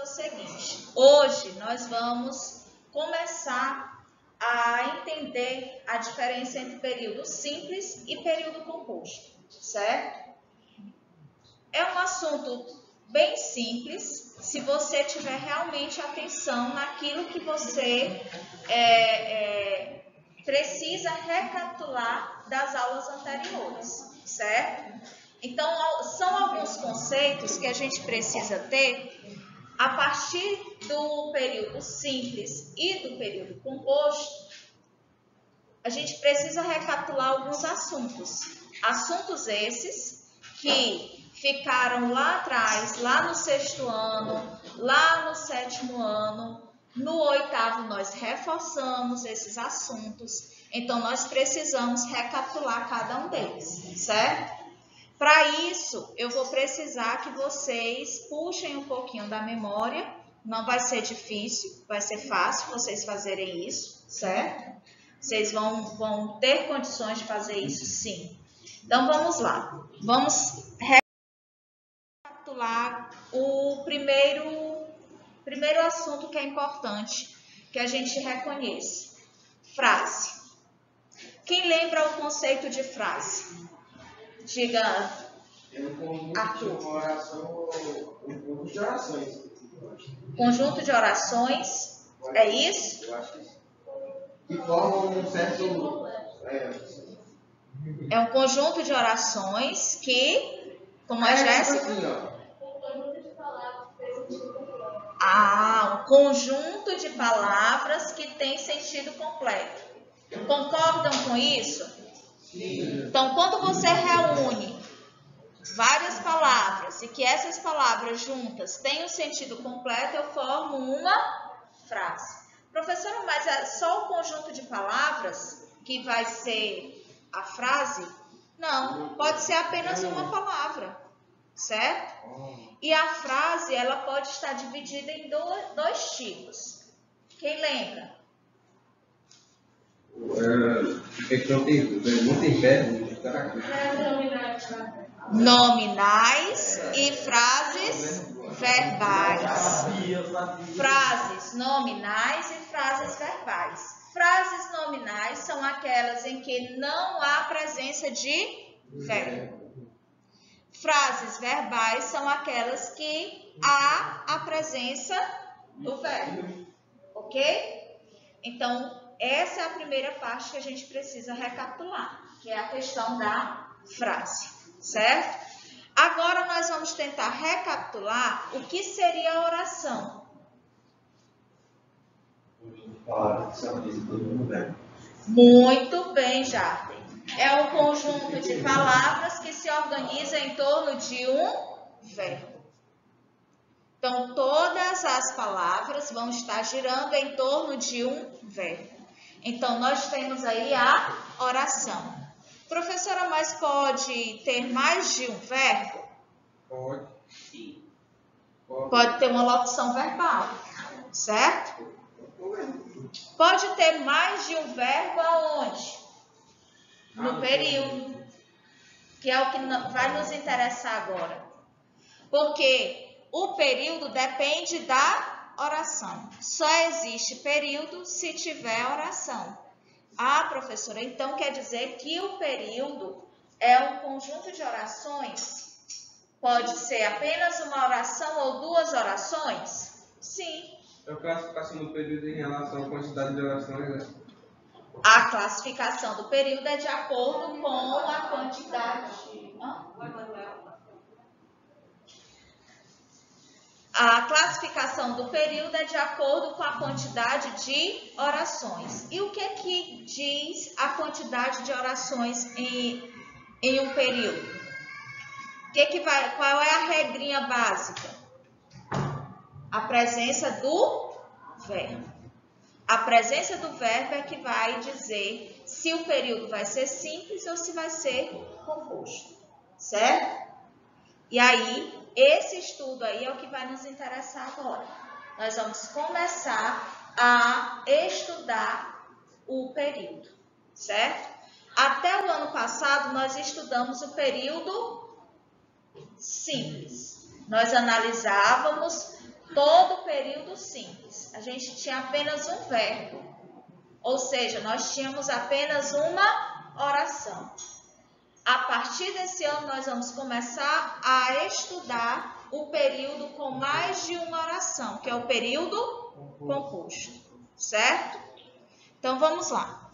seguinte: hoje nós vamos começar a entender a diferença entre período simples e período composto, certo? É um assunto bem simples, se você tiver realmente atenção naquilo que você precisa recapitular das aulas anteriores, certo? Então, são alguns conceitos que a gente precisa ter a partir do período simples e do período composto. A gente precisa recapitular alguns assuntos. Assuntos esses que ficaram lá atrás, lá no 6º ano, lá no 7º ano, no 8º nós reforçamos esses assuntos. Então, nós precisamos recapitular cada um deles, certo? Para isso, eu vou precisar que vocês puxem um pouquinho da memória. Não vai ser difícil, vai ser fácil vocês fazerem isso, certo? Vocês vão ter condições de fazer isso, sim. Então, vamos lá. Vamos recapitular o primeiro assunto que é importante, que a gente reconheça. Frase. Quem lembra o conceito de frase? Diga, Arthur. Conjunto de orações. Conjunto de orações, é isso? Eu acho que sim. Que formam um certo... É um conjunto de orações que, como a Jéssica... Tipo assim, um conjunto de palavras que tem sentido completo. Concordam com isso? Sim. Então, quando você reúne várias palavras e que essas palavras juntas têm um sentido completo, eu formo uma frase. Professora, mas é só o conjunto de palavras que vai ser a frase? Não, pode ser apenas uma palavra, certo? E a frase, ela pode estar dividida em dois tipos. Quem lembra? Nominais e frases verbais. Frases nominais e frases verbais. Frases nominais são aquelas em que não há presença de verbo. Frases verbais são aquelas que há a presença do verbo. Ok? Então, essa é a primeira parte que a gente precisa recapitular, que é a questão da frase, certo? Agora nós vamos tentar recapitular o que seria a oração. Muito bem, Jardim. É um conjunto de palavras que se organiza em torno de um verbo. Então, todas as palavras vão estar girando em torno de um verbo. Então, nós temos aí a oração. Professora, mas pode ter mais de um verbo? Pode. Pode ter uma locução verbal, certo? Pode ter mais de um verbo aonde? No período, que é o que vai nos interessar agora. Porque o período depende da oração. Só existe período se tiver oração. Ah, professora, então quer dizer que o período é um conjunto de orações? Pode ser apenas uma oração ou duas orações? Sim. A classificação do período em relação à quantidade de orações, né? A classificação do período é de acordo com a quantidade. A classificação do período é de acordo com a quantidade de orações. E o que diz a quantidade de orações em um período? Qual é a regrinha básica? A presença do verbo. A presença do verbo é que vai dizer se o período vai ser simples ou se vai ser composto, certo? E aí, esse estudo aí é o que vai nos interessar agora. Nós vamos começar a estudar o período, certo? Até o ano passado, nós estudamos o período simples. Nós analisávamos todo o simples. A gente tinha apenas um verbo. Ou seja, nós tínhamos apenas uma oração. A partir desse ano, nós vamos começar a estudar o período com mais de uma oração, que é o período composto, certo? Então, vamos lá.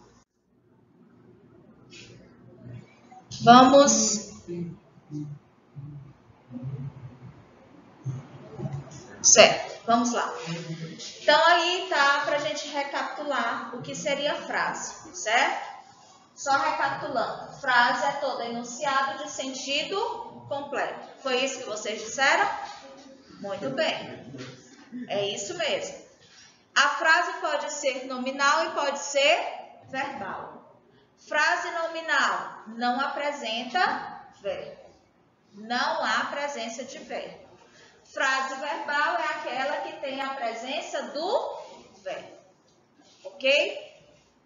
Certo, vamos lá. Então, aí tá para a gente recapitular o que seria frase, certo? Só recapitulando, frase é todo enunciado de sentido completo. Foi isso que vocês disseram? Muito bem. É isso mesmo. A frase pode ser nominal e pode ser verbal. Frase nominal não apresenta verbo. Não há presença de verbo. Frase verbal é aquela que tem a presença do verbo. Ok?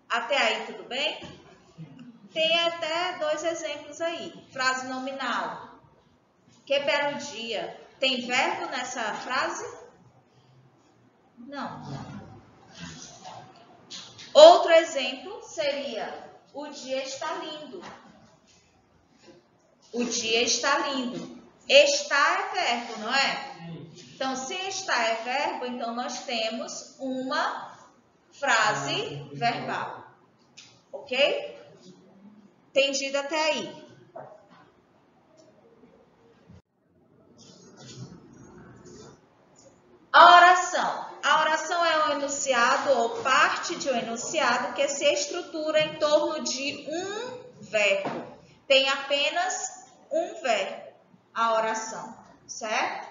Até aí tudo bem? Tem até 2 exemplos aí. Frase nominal. Que belo dia. Tem verbo nessa frase? Não. Outro exemplo seria: o dia está lindo. O dia está lindo. Está é verbo, não é? Então, se está é verbo, então nós temos uma frase verbal. Ok? Entendido até aí? A oração. A oração é um enunciado ou parte de um enunciado que se estrutura em torno de um verbo. Tem apenas um verbo, a oração, certo?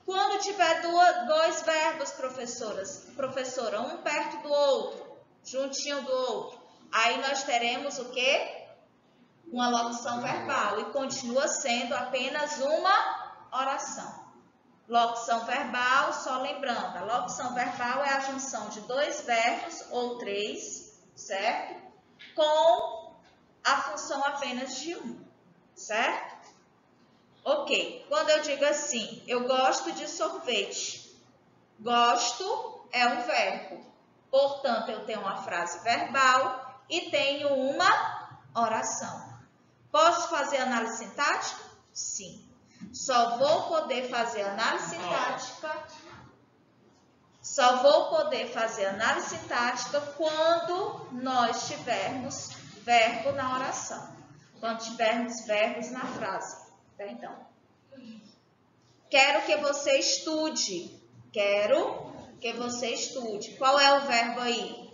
Quando tiver 2 verbos, professora, um perto do outro, juntinho do outro, aí nós teremos o quê? Uma locução verbal, e continua sendo apenas uma oração. Locução verbal, só lembrando, a locução verbal é a junção de 2 verbos ou 3, certo? Com a função apenas de um, certo? Ok, quando eu digo assim, eu gosto de sorvete. Gosto é um verbo, portanto, eu tenho uma frase verbal e tenho uma oração. Posso fazer análise sintática? Sim. Só vou poder fazer análise sintática quando nós tivermos verbo na oração. Quando tivermos verbos na frase. Perdão. Quero que você estude. Quero que você estude. Qual é o verbo aí?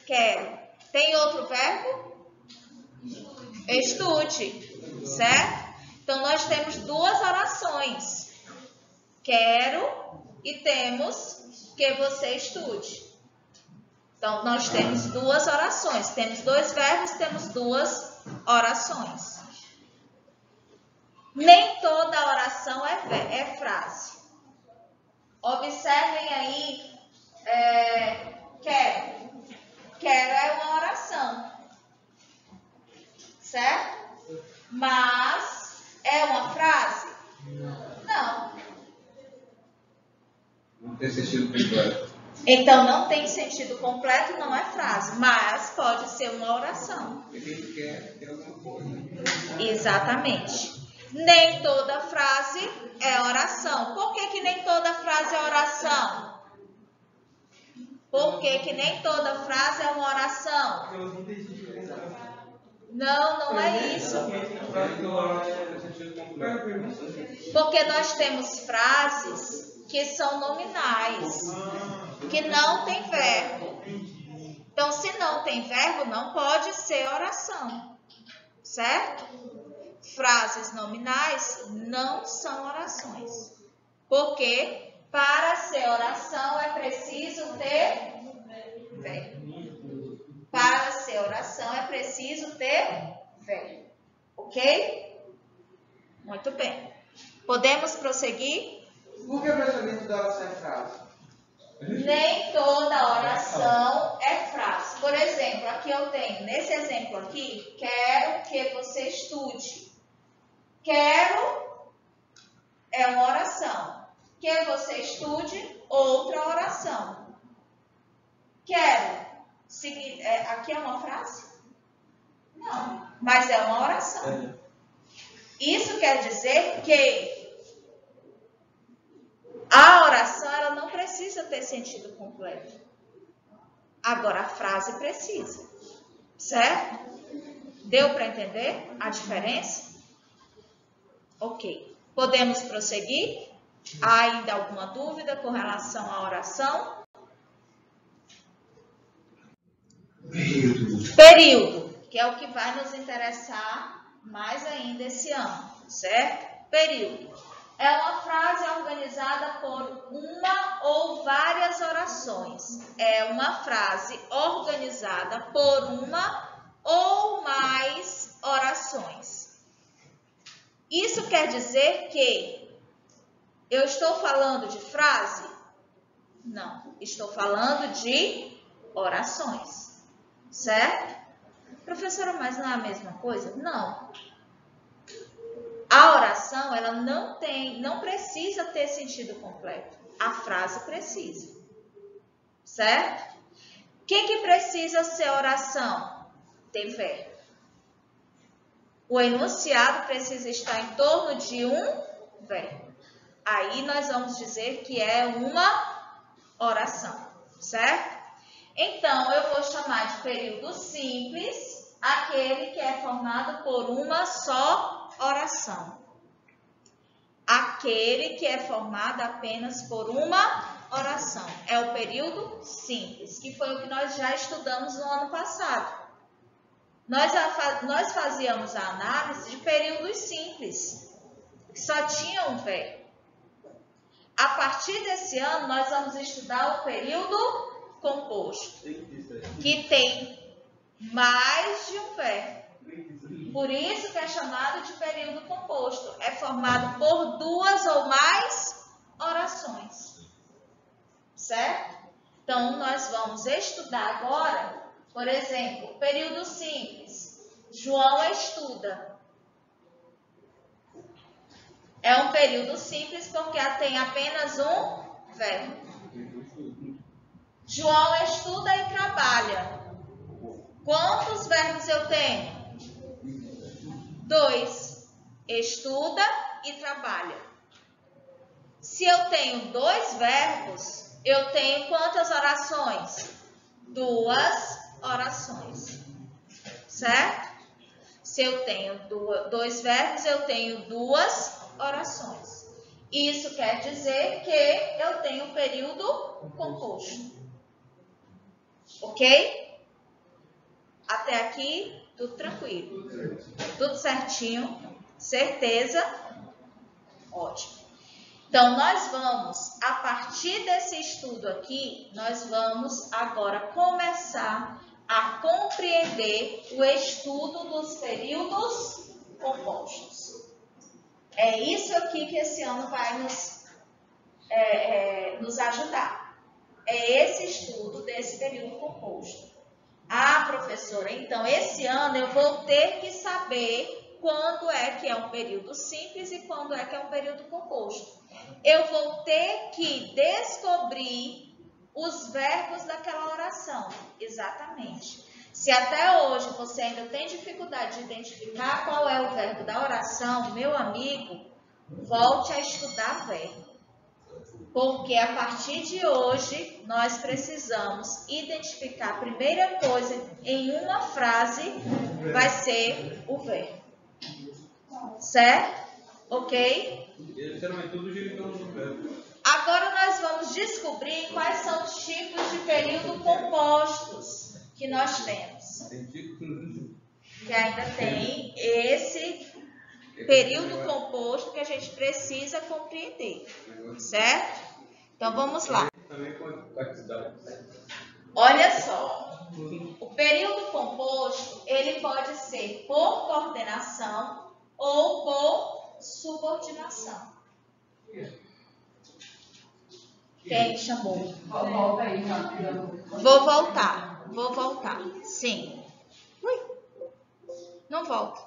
Quero. Tem outro verbo? Estude, certo? Então, nós temos 2 orações. Quero e temos que você estude. Então, nós temos 2 orações. Temos 2 verbos, temos 2 orações. Nem toda oração é frase. Observem aí, quero. Quero é uma oração. Certo? Mas é uma frase? Não. Não tem sentido completo. Então, não tem sentido completo, não é frase, mas pode ser uma oração. Ele quer alguma coisa. Exatamente. Nem toda frase é oração. Por que nem toda frase é oração? Por que nem toda frase é uma oração? Não é isso. Porque nós temos frases que são nominais, que não tem verbo. Então, se não tem verbo, não pode ser oração, certo? Frases nominais não são orações. Porque para ser oração é preciso ter verbo. Para ser oração é preciso ter verbo. Ok? Muito bem. Podemos prosseguir? Por que o pensamento da oração é frase? Nem toda oração é frase. Por exemplo, aqui eu tenho, nesse exemplo aqui, quero que você estude. Quero é uma oração. Que você estude, outra oração. aqui é uma frase? Não, mas é uma oração. Isso quer dizer que a oração ela não precisa ter sentido completo. Agora a frase precisa. Certo? Deu para entender a diferença? Ok. Podemos prosseguir? Há ainda alguma dúvida com relação à oração? Período, que é o que vai nos interessar mais ainda esse ano, certo? Período. É uma frase organizada por uma ou várias orações. É uma frase organizada por uma ou mais orações. Isso quer dizer que eu estou falando de frase? Não, estou falando de orações, certo? Professora, mas não é a mesma coisa? Não. A oração, ela não precisa ter sentido completo. A frase precisa, certo? O que precisa ser oração? Ter verbo. O enunciado precisa estar em torno de um verbo. Aí nós vamos dizer que é uma oração, certo? Então, eu vou chamar de período simples aquele que é formado por uma só oração. Aquele que é formado apenas por uma oração. É o período simples, que foi o que nós já estudamos no ano passado. Nós fazíamos a análise de períodos simples, que só tinha um verbo. A partir desse ano, nós vamos estudar o período composto, que tem mais de um verbo. Por isso que é chamado de período composto. É formado por duas ou mais orações. Certo? Então, nós vamos estudar agora, por exemplo, período simples. João estuda. É um período simples porque tem apenas um verbo. João estuda e trabalha. Quantos verbos eu tenho? 2. Estuda e trabalha. Se eu tenho 2 verbos, eu tenho quantas orações? 2 orações. Certo? Se eu tenho 2 verbos, eu tenho 2 orações. Isso quer dizer que eu tenho um período composto. Ok? Até aqui, tudo tranquilo. Tudo certinho? Certeza? Ótimo. Então, nós vamos, a partir desse estudo aqui, nós vamos agora começar a compreender o estudo dos períodos compostos. É isso aqui que esse ano vai nos ajudar. É esse estudo desse período composto. Ah, professora, então esse ano eu vou ter que saber quando é que é um período simples e quando é que é um período composto. Eu vou ter que descobrir os verbos daquela oração. Exatamente. Se até hoje você ainda tem dificuldade de identificar qual é o verbo da oração, meu amigo, volte a estudar verbo. Porque a partir de hoje, nós precisamos identificar a primeira coisa em uma frase, vai ser o verbo. Certo? Ok? Agora nós vamos descobrir quais são os tipos de período compostos que nós temos. Que ainda tem esse período composto que a gente precisa compreender. Certo? Então vamos lá. Olha só. O período composto, ele pode ser por coordenação ou por subordinação. Quem chamou? Volta aí, Vou voltar. Sim. Ui. Não volto.